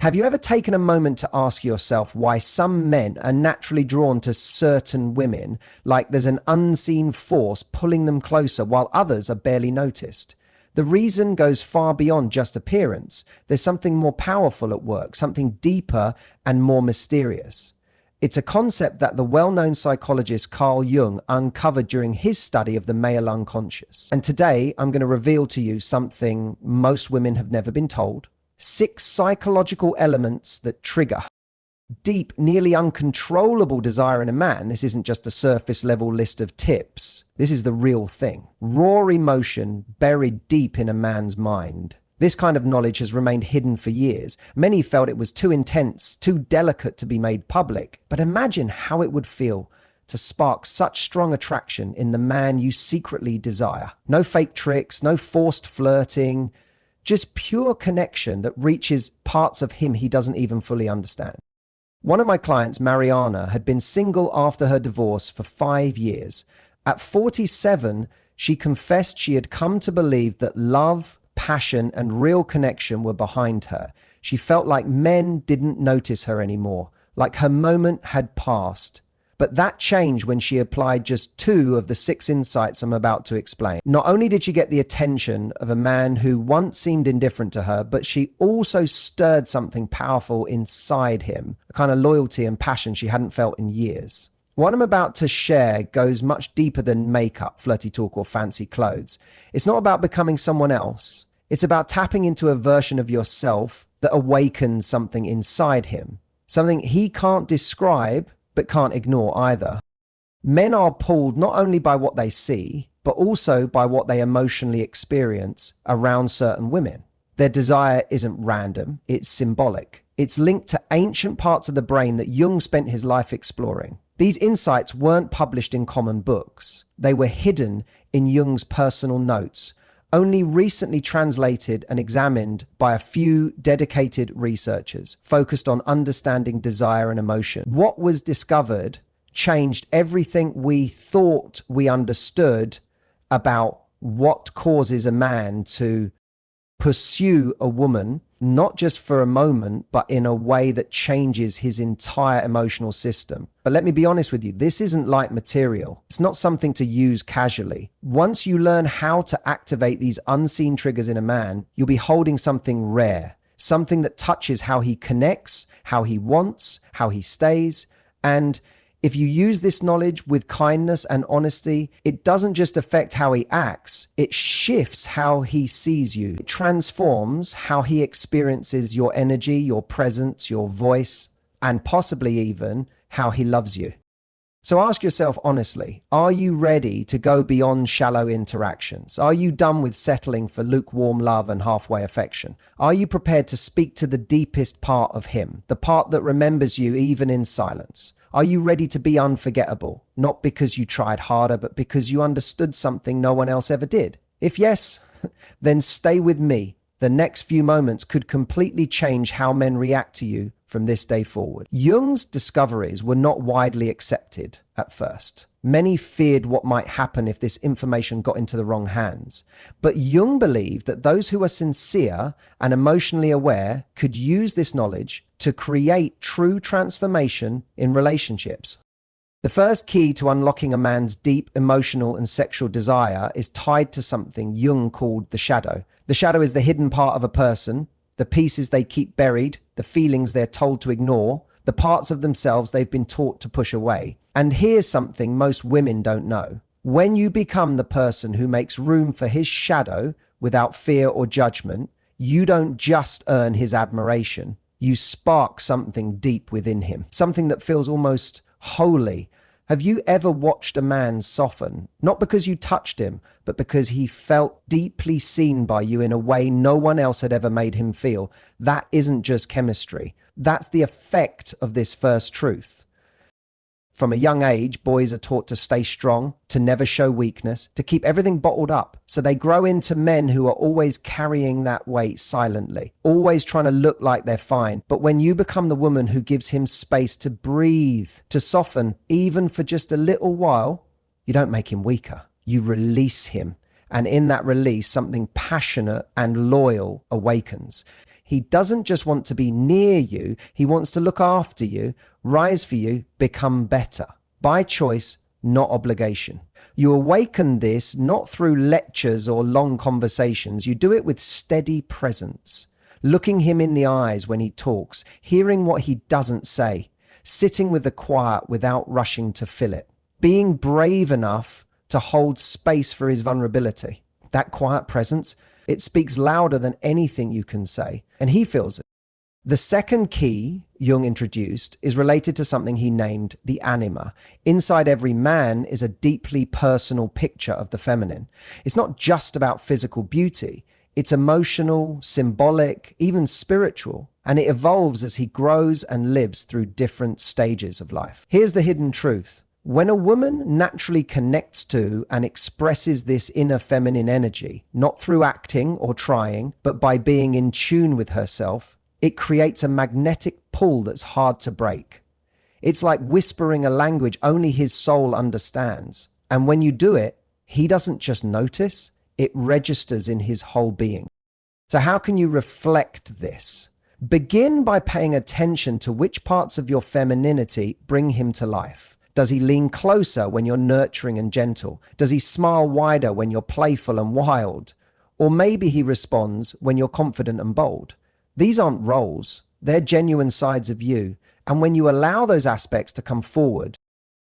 Have you ever taken a moment to ask yourself why some men are naturally drawn to certain women, like there's an unseen force pulling them closer while others are barely noticed? The reason goes far beyond just appearance. There's something more powerful at work, something deeper and more mysterious. It's a concept that the well-known psychologist Carl Jung uncovered during his study of the male unconscious. And today, I'm going to reveal to you something most women have never been told. 6 psychological elements that trigger deep, nearly uncontrollable desire in a man. This isn't just a surface level list of tips. This is the real thing. Raw emotion buried deep in a man's mind. This kind of knowledge has remained hidden for years. Many felt it was too intense, too delicate to be made public. But imagine how it would feel to spark such strong attraction in the man you secretly desire. No fake tricks, no forced flirting, just pure connection that reaches parts of him he doesn't even fully understand. One of my clients, Mariana, had been single after her divorce for 5 years. At 47, she confessed she had come to believe that love, passion, and real connection were behind her. She felt like men didn't notice her anymore, like her moment had passed. But that changed when she applied just 2 of the 6 insights I'm about to explain. Not only did she get the attention of a man who once seemed indifferent to her, but she also stirred something powerful inside him, a kind of loyalty and passion she hadn't felt in years. What I'm about to share goes much deeper than makeup, flirty talk, or fancy clothes. It's not about becoming someone else. It's about tapping into a version of yourself that awakens something inside him, something he can't describe, but can't ignore either. Men are pulled not only by what they see, but also by what they emotionally experience around certain women. Their desire isn't random, it's symbolic. It's linked to ancient parts of the brain that Jung spent his life exploring. These insights weren't published in common books. They were hidden in Jung's personal notes, only recently translated and examined by a few dedicated researchers focused on understanding desire and emotion. What was discovered changed everything we thought we understood about what causes a man to pursue a woman, not just for a moment, but in a way that changes his entire emotional system. But let me be honest with you, this isn't light material. It's not something to use casually. Once you learn how to activate these unseen triggers in a man, you'll be holding something rare, something that touches how he connects, how he wants, how he stays. And if you use this knowledge with kindness and honesty, it doesn't just affect how he acts, it shifts how he sees you. It transforms how he experiences your energy, your presence, your voice, and possibly even how he loves you. So ask yourself honestly, are you ready to go beyond shallow interactions? Are you done with settling for lukewarm love and halfway affection? Are you prepared to speak to the deepest part of him, the part that remembers you even in silence? Are you ready to be unforgettable? Not because you tried harder, but because you understood something no one else ever did. If yes, then stay with me. The next few moments could completely change how men react to you from this day forward. Jung's discoveries were not widely accepted at first. Many feared what might happen if this information got into the wrong hands. But Jung believed that those who are sincere and emotionally aware could use this knowledge to create true transformation in relationships. The first key to unlocking a man's deep emotional and sexual desire is tied to something Jung called the shadow. The shadow is the hidden part of a person, the pieces they keep buried, the feelings they're told to ignore, the parts of themselves they've been taught to push away. And here's something most women don't know. When you become the person who makes room for his shadow without fear or judgment, you don't just earn his admiration. You spark something deep within him, something that feels almost holy. Have you ever watched a man soften, not because you touched him, but because he felt deeply seen by you in a way no one else had ever made him feel? That isn't just chemistry. That's the effect of this first truth. From a young age, boys are taught to stay strong, to never show weakness, to keep everything bottled up. So they grow into men who are always carrying that weight silently, always trying to look like they're fine. But when you become the woman who gives him space to breathe, to soften, even for just a little while, you don't make him weaker. You release him. And in that release, something passionate and loyal awakens. He doesn't just want to be near you, he wants to look after you, rise for you, become better. By choice, not obligation. You awaken this not through lectures or long conversations. You do it with steady presence, looking him in the eyes when he talks, hearing what he doesn't say, sitting with the quiet without rushing to fill it, being brave enough to hold space for his vulnerability. That quiet presence, it speaks louder than anything you can say, and he feels it. The second key Jung introduced is related to something he named the anima. Inside every man is a deeply personal picture of the feminine. It's not just about physical beauty. It's emotional, symbolic, even spiritual, and it evolves as he grows and lives through different stages of life. Here's the hidden truth. When a woman naturally connects to and expresses this inner feminine energy, not through acting or trying, but by being in tune with herself, it creates a magnetic pull that's hard to break. It's like whispering a language only his soul understands. And when you do it, he doesn't just notice, it registers in his whole being. So how can you reflect this? Begin by paying attention to which parts of your femininity bring him to life. Does he lean closer when you're nurturing and gentle? Does he smile wider when you're playful and wild? Or maybe he responds when you're confident and bold. These aren't roles, they're genuine sides of you. And when you allow those aspects to come forward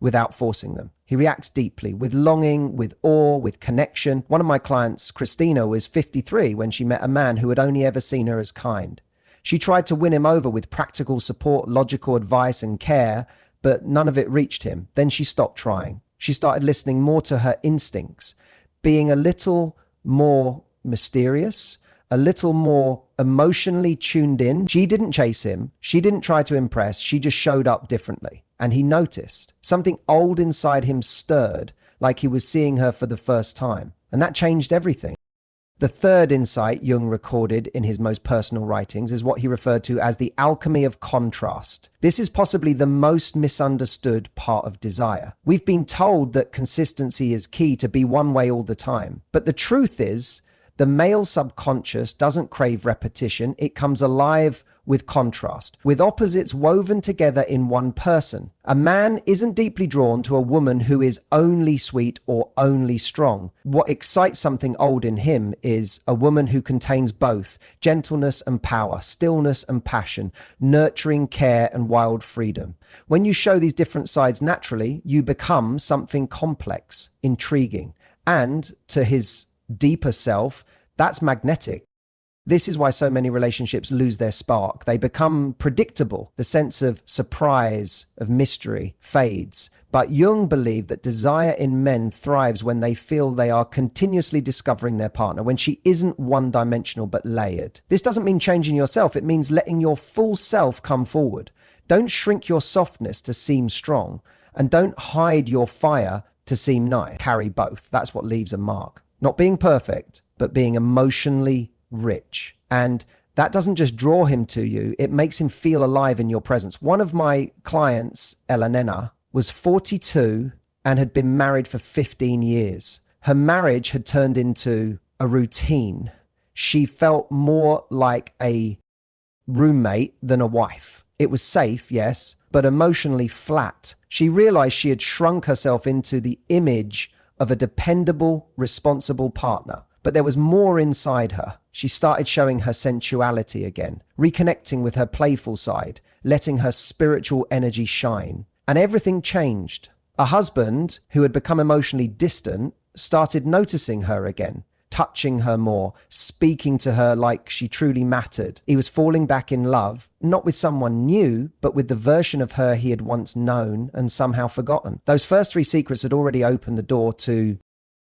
without forcing them, he reacts deeply, with longing, with awe, with connection. One of my clients, Christina, was 53 when she met a man who had only ever seen her as kind. She tried to win him over with practical support, logical advice and care, but none of it reached him. Then she stopped trying. She started listening more to her instincts, being a little more mysterious, a little more emotionally tuned in. She didn't chase him. She didn't try to impress. She just showed up differently. And he noticed. Something old inside him stirred, like he was seeing her for the first time. And that changed everything. The third insight Jung recorded in his most personal writings is what he referred to as the alchemy of contrast. This is possibly the most misunderstood part of desire. We've been told that consistency is key, to be one way all the time. But the truth is, the male subconscious doesn't crave repetition. It comes alive with contrast, with opposites woven together in one person. A man isn't deeply drawn to a woman who is only sweet or only strong. What excites something old in him is a woman who contains both gentleness and power, stillness and passion, nurturing care and wild freedom. When you show these different sides naturally, you become something complex, intriguing, and to his deeper self, that's magnetic. This is why so many relationships lose their spark. They become predictable. The sense of surprise, of mystery, fades. But Jung believed that desire in men thrives when they feel they are continuously discovering their partner, when she isn't one-dimensional but layered. This doesn't mean changing yourself. It means letting your full self come forward. Don't shrink your softness to seem strong, and don't hide your fire to seem nice. Carry both. That's what leaves a mark. Not being perfect, but being emotionally rich. And that doesn't just draw him to you, it makes him feel alive in your presence. One of my clients, Elenena, was 42 and had been married for 15 years. Her marriage had turned into a routine. She felt more like a roommate than a wife. It was safe, yes, but emotionally flat. She realized she had shrunk herself into the image of a dependable, responsible partner. But there was more inside her. She started showing her sensuality again, reconnecting with her playful side, letting her spiritual energy shine. And everything changed. A husband who had become emotionally distant started noticing her again, touching her more, speaking to her like she truly mattered. He was falling back in love, not with someone new, but with the version of her he had once known and somehow forgotten. Those first 3 secrets had already opened the door to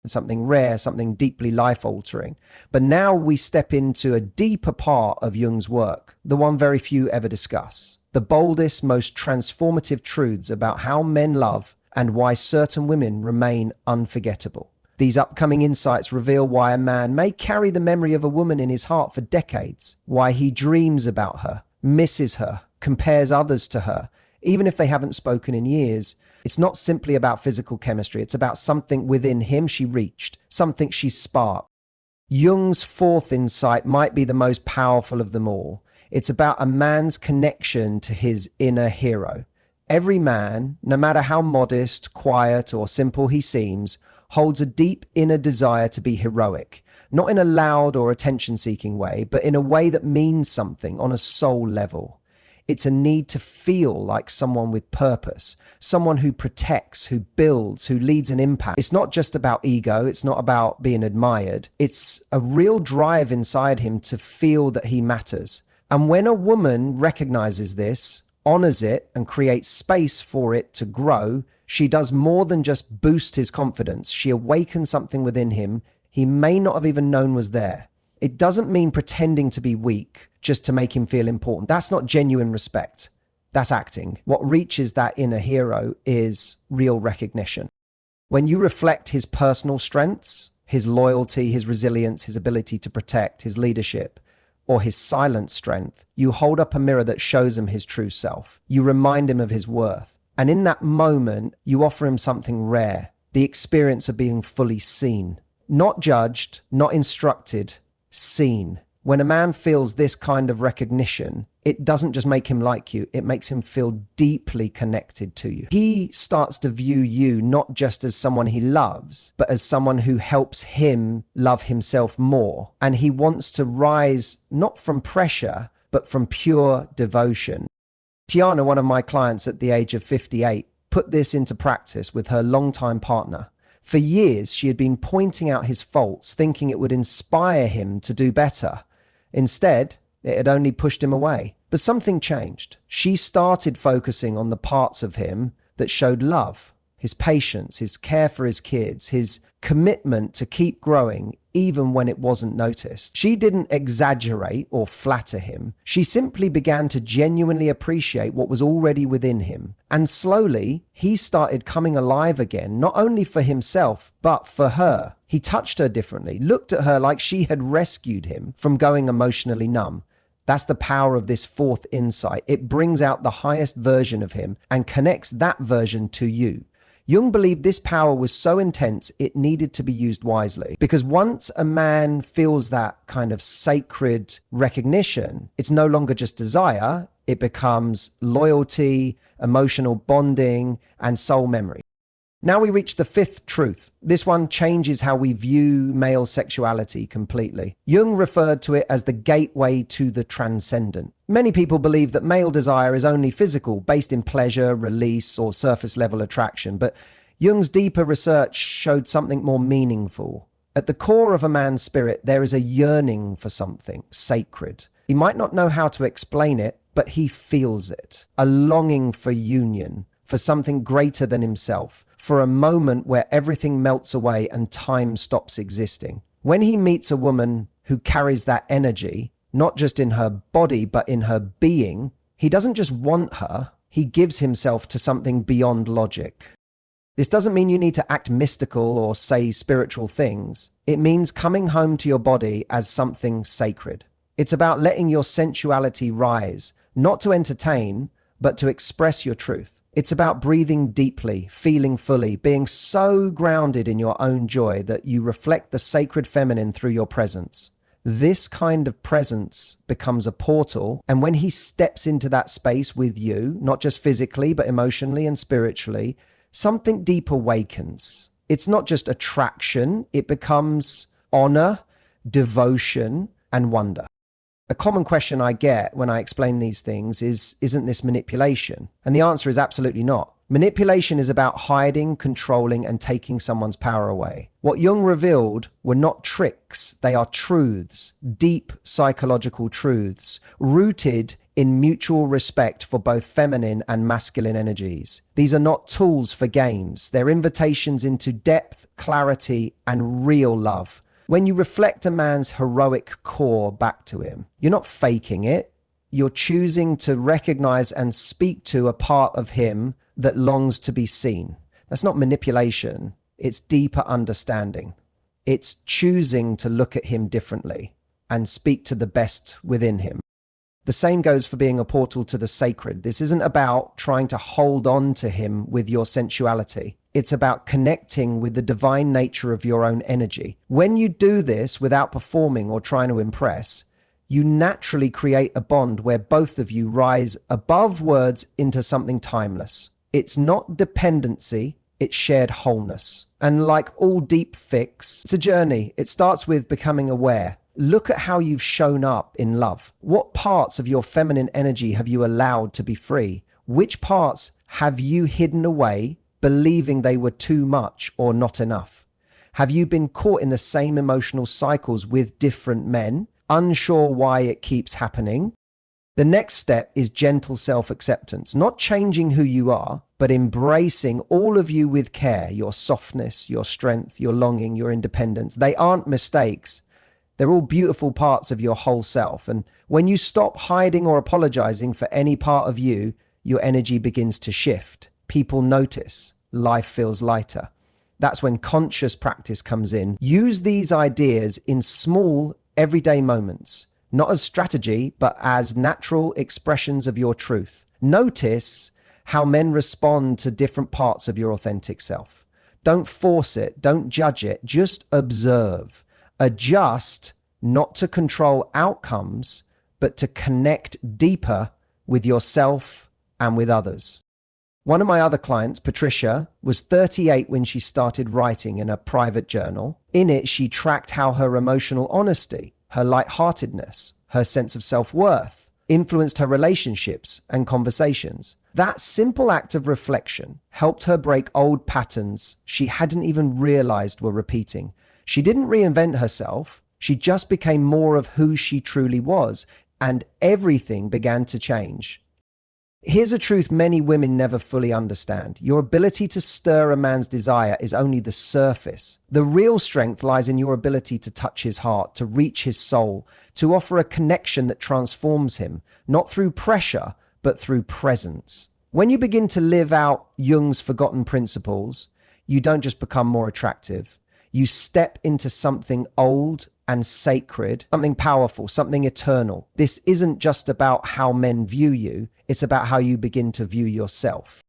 something rare, something deeply life-altering. But now we step into a deeper part of Jung's work, the one very few ever discuss. The boldest, most transformative truths about how men love and why certain women remain unforgettable. These upcoming insights reveal why a man may carry the memory of a woman in his heart for decades, why he dreams about her, misses her, compares others to her, even if they haven't spoken in years. It's not simply about physical chemistry. It's about something within him she reached, something she sparked. Jung's fourth insight might be the most powerful of them all. It's about a man's connection to his inner hero. Every man, no matter how modest, quiet, or simple he seems, holds a deep inner desire to be heroic, not in a loud or attention-seeking way, but in a way that means something on a soul level. It's a need to feel like someone with purpose, someone who protects, who builds, who leads an impact. It's not just about ego. It's not about being admired. It's a real drive inside him to feel that he matters. And when a woman recognizes this, honors it, and creates space for it to grow, she does more than just boost his confidence. She awakens something within him he may not have even known was there. It doesn't mean pretending to be weak just to make him feel important. That's not genuine respect. That's acting. What reaches that inner hero is real recognition. When you reflect his personal strengths, his loyalty, his resilience, his ability to protect, his leadership, or his silent strength, you hold up a mirror that shows him his true self. You remind him of his worth. And in that moment, you offer him something rare, the experience of being fully seen. Not judged, not instructed, seen. When a man feels this kind of recognition, it doesn't just make him like you, it makes him feel deeply connected to you. He starts to view you not just as someone he loves, but as someone who helps him love himself more. And he wants to rise not from pressure, but from pure devotion. Tiana, one of my clients at the age of 58, put this into practice with her longtime partner. For years, she had been pointing out his faults, thinking it would inspire him to do better. Instead, it had only pushed him away. But something changed. She started focusing on the parts of him that showed love, his patience, his care for his kids, his commitment to keep growing even when it wasn't noticed. She didn't exaggerate or flatter him. She simply began to genuinely appreciate what was already within him. And slowly, he started coming alive again, not only for himself, but for her. He touched her differently, looked at her like she had rescued him from going emotionally numb. That's the power of this fourth insight. It brings out the highest version of him and connects that version to you. Jung believed this power was so intense it needed to be used wisely. Because once a man feels that kind of sacred recognition, it's no longer just desire, it becomes loyalty, emotional bonding, and soul memory. Now we reach the fifth truth. This one changes how we view male sexuality completely. Jung referred to it as the gateway to the transcendent. Many people believe that male desire is only physical, based in pleasure, release, or surface level attraction, but Jung's deeper research showed something more meaningful. At the core of a man's spirit, there is a yearning for something sacred. He might not know how to explain it, but he feels it. A longing for union, for something greater than himself, for a moment where everything melts away and time stops existing. When he meets a woman who carries that energy, not just in her body, but in her being, he doesn't just want her, he gives himself to something beyond logic. This doesn't mean you need to act mystical or say spiritual things. It means coming home to your body as something sacred. It's about letting your sensuality rise, not to entertain, but to express your truth. It's about breathing deeply, feeling fully, being so grounded in your own joy that you reflect the sacred feminine through your presence. This kind of presence becomes a portal, and when he steps into that space with you, not just physically, but emotionally and spiritually, something deep awakens. It's not just attraction, it becomes honor, devotion, and wonder. A common question I get when I explain these things is, isn't this manipulation? And the answer is absolutely not. Manipulation is about hiding, controlling, and taking someone's power away. What Jung revealed were not tricks, they are truths, deep psychological truths, rooted in mutual respect for both feminine and masculine energies. These are not tools for games, they're invitations into depth, clarity, and real love. When you reflect a man's heroic core back to him, you're not faking it. You're choosing to recognize and speak to a part of him that longs to be seen. That's not manipulation. It's deeper understanding. It's choosing to look at him differently and speak to the best within him. The same goes for being a portal to the sacred. This isn't about trying to hold on to him with your sensuality. It's about connecting with the divine nature of your own energy. When you do this without performing or trying to impress, you naturally create a bond where both of you rise above words into something timeless. It's not dependency, it's shared wholeness. And like all deep fix, it's a journey. It starts with becoming aware. Look at how you've shown up in love. What parts of your feminine energy have you allowed to be free? Which parts have you hidden away, believing they were too much or not enough? Have you been caught in the same emotional cycles with different men, unsure why it keeps happening? The next step is gentle self-acceptance, not changing who you are, but embracing all of you with care, your softness, your strength, your longing, your independence. They aren't mistakes. They're all beautiful parts of your whole self. And when you stop hiding or apologizing for any part of you, your energy begins to shift. People notice. Life feels lighter. That's when conscious practice comes in. Use these ideas in small, everyday moments, not as strategy, but as natural expressions of your truth. Notice how men respond to different parts of your authentic self. Don't force it. Don't judge it. Just observe. Adjust, not to control outcomes, but to connect deeper with yourself and with others. One of my other clients, Patricia, was 38 when she started writing in a private journal. In it, she tracked how her emotional honesty, her lightheartedness, her sense of self-worth influenced her relationships and conversations. That simple act of reflection helped her break old patterns she hadn't even realized were repeating. She didn't reinvent herself. She just became more of who she truly was, and everything began to change. Here's a truth many women never fully understand. Your ability to stir a man's desire is only the surface. The real strength lies in your ability to touch his heart, to reach his soul, to offer a connection that transforms him, not through pressure, but through presence. When you begin to live out Jung's forgotten principles, you don't just become more attractive. You step into something old and sacred, something powerful, something eternal. This isn't just about how men view you, it's about how you begin to view yourself.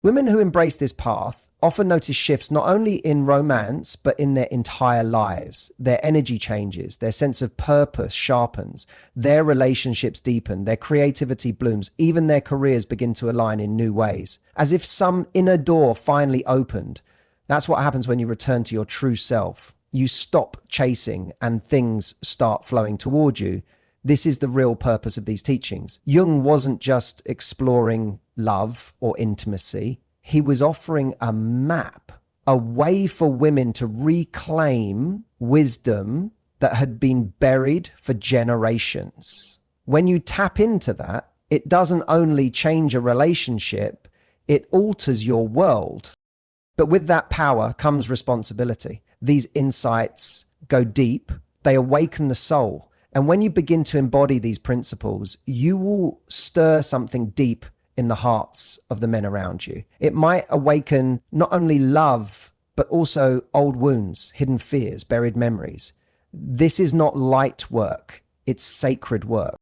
Women who embrace this path often notice shifts not only in romance, but in their entire lives. Their energy changes, their sense of purpose sharpens, their relationships deepen, their creativity blooms, even their careers begin to align in new ways. As if some inner door finally opened. That's what happens when you return to your true self. You stop chasing and things start flowing toward you. This is the real purpose of these teachings. Jung wasn't just exploring love or intimacy. He was offering a map, a way for women to reclaim wisdom that had been buried for generations. When you tap into that, it doesn't only change a relationship, it alters your world. But with that power comes responsibility. These insights go deep, they awaken the soul. And when you begin to embody these principles, you will stir something deep in the hearts of the men around you. It might awaken not only love, but also old wounds, hidden fears, buried memories. This is not light work, it's sacred work.